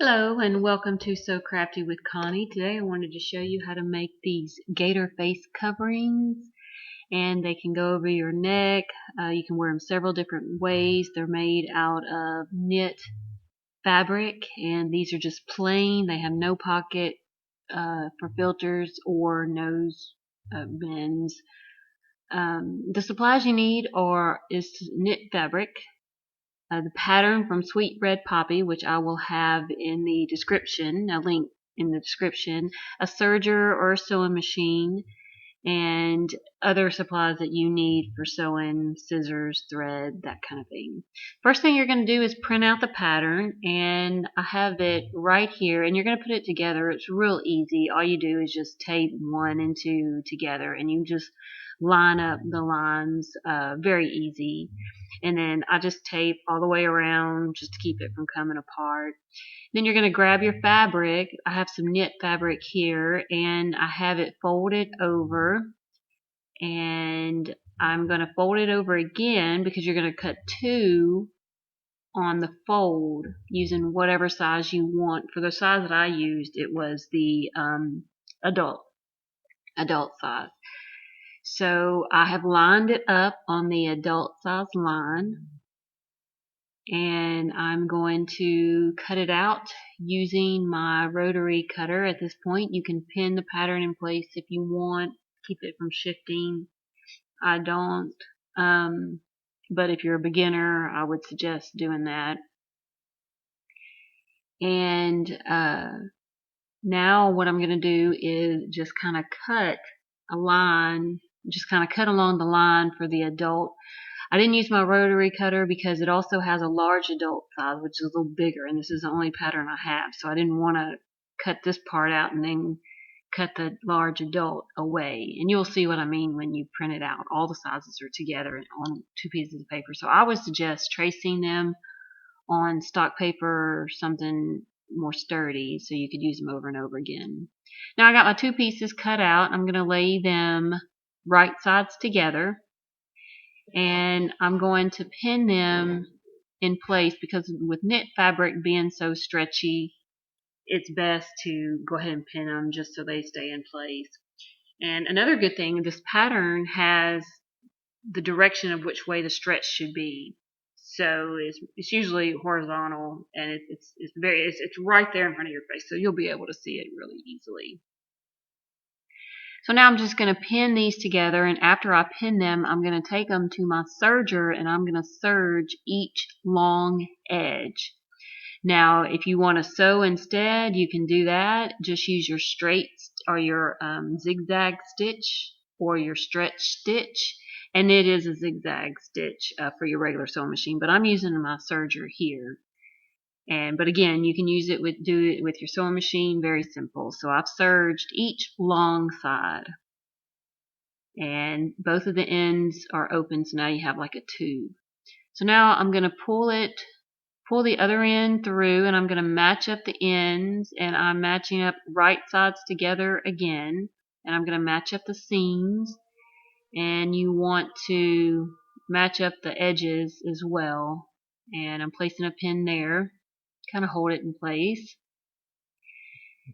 Hello and welcome to So Crafty with Connie. Today I wanted to show you how to make these gator face coverings, and they can go over your neck. You can wear them several different ways. They're made out of knit fabric, and these are just plain. They have no pocket for filters or nose bends. The supplies you need is knit fabric, the pattern from Sweet Red Poppy, which I will have in the description, a link in the description, a serger or a sewing machine, and other supplies that you need for sewing, scissors, thread, that kind of thing. First thing you're going to do is print out the pattern, and I have it right here, and you're going to put it together. It's real easy. All you do is just tape 1 and 2 together, and you just line up the lines, very easy. And then I just tape all the way around just to keep it from coming apart. Then you're going to grab your fabric. I have some knit fabric here, and I have it folded over, and I'm going to fold it over again because you're going to cut 2 on the fold using whatever size you want. For the size that I used, it was the adult size. So I have lined it up on the adult size line, and I'm going to cut it out using my rotary cutter. At this point, you can pin the pattern in place if you want, keep it from shifting. I don't, but if you're a beginner, I would suggest doing that. And now what I'm going to do is just kind of cut a line, just kind of cut along the line for the adult. I didn't use my rotary cutter because it also has a large adult size, which is a little bigger, and this is the only pattern I have, so I didn't want to cut this part out and then cut the large adult away. And you'll see what I mean when you print it out. All the sizes are together on 2 pieces of paper. So I would suggest tracing them on stock paper or something more sturdy so you could use them over and over again. Now I got my 2 pieces cut out. I'm going to lay them right sides together, and I'm going to pin them in place because with knit fabric being so stretchy, it's best to go ahead and pin them just so they stay in place. And another good thing, this pattern has the direction of which way the stretch should be. So it's usually horizontal, and it's right there in front of your face, so you'll be able to see it really easily. So now I'm just going to pin these together, and after I pin them, I'm going to take them to my serger, and I'm going to serge each long edge. Now, if you want to sew instead, you can do that. Just use your straight or your zigzag stitch or your stretch stitch. And it is a zigzag stitch for your regular sewing machine, but I'm using my serger here. But again, you can do it with your sewing machine. Very simple. So I've serged each long side, and both of the ends are open. So now you have like a tube. So now I'm going to pull the other end through, and I'm going to match up the ends, and I'm matching up right sides together again, and I'm going to match up the seams, and you want to match up the edges as well. And I'm placing a pin there, kind of hold it in place.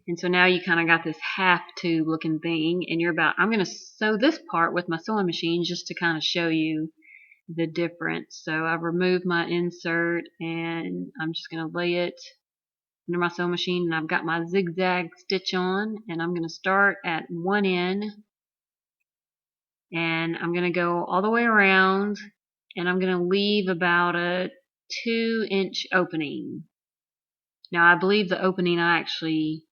And so now you kind of got this half tube looking thing, and I'm going to sew this part with my sewing machine just to kind of show you the difference. So I've removed my insert, and I'm just going to lay it under my sewing machine, and I've got my zigzag stitch on, and I'm going to start at one end, and I'm going to go all the way around, and I'm going to leave about a 2-inch opening. Now I believe the opening I actually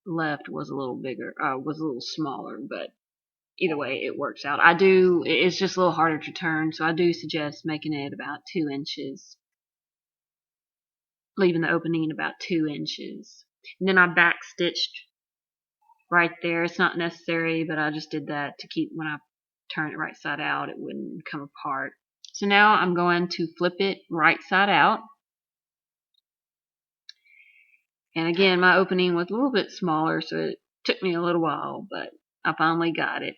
left was a little bigger, was a little smaller, but either way it works out. It's just a little harder to turn, so I do suggest making it about 2 inches, leaving the opening about 2 inches. And then I back stitched right there. It's not necessary, but I just did that to keep, when I turn it right side out, it wouldn't come apart. So now I'm going to flip it right side out. And again, my opening was a little bit smaller, so it took me a little while, but I finally got it.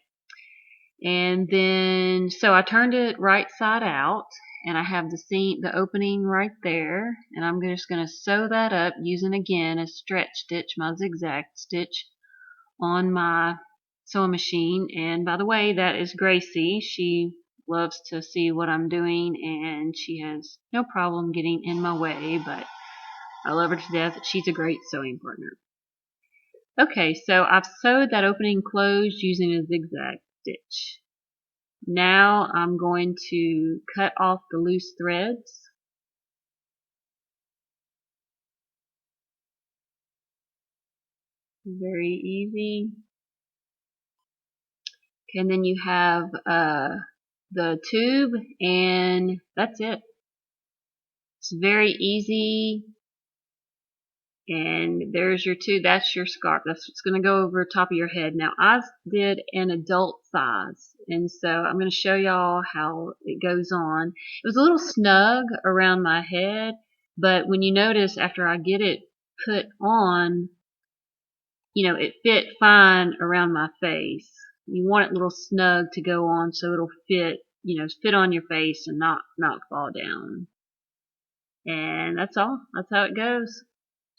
And then, so I turned it right side out, and I have the opening right there, and I'm just going to sew that up using again a stretch stitch, my zigzag stitch on my sewing machine. And by the way, that is Gracie. She loves to see what I'm doing, and she has no problem getting in my way, but I love her to death. She's a great sewing partner. Okay, so I've sewed that opening closed using a zigzag stitch. Now I'm going to cut off the loose threads. Very easy. Okay, and then you have the tube, and that's it. It's very easy. And there's your tube. That's your scarf. That's what's going to go over top of your head. Now I did an adult size, and so I'm going to show y'all how it goes on. It was a little snug around my head, but when you notice after I get it put on, it fit fine around my face. You want it a little snug to go on so it'll fit on your face and not fall down. And that's all. That's how it goes.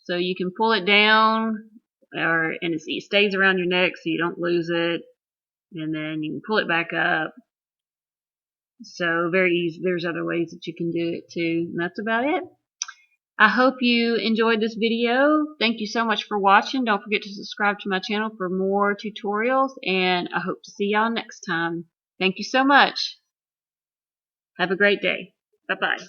So you can pull it down, and it stays around your neck so you don't lose it. And then you can pull it back up. So very easy. There's other ways that you can do it too. And that's about it. I hope you enjoyed this video. Thank you so much for watching. Don't forget to subscribe to my channel for more tutorials, and I hope to see y'all next time. Thank you so much. Have a great day. Bye-bye.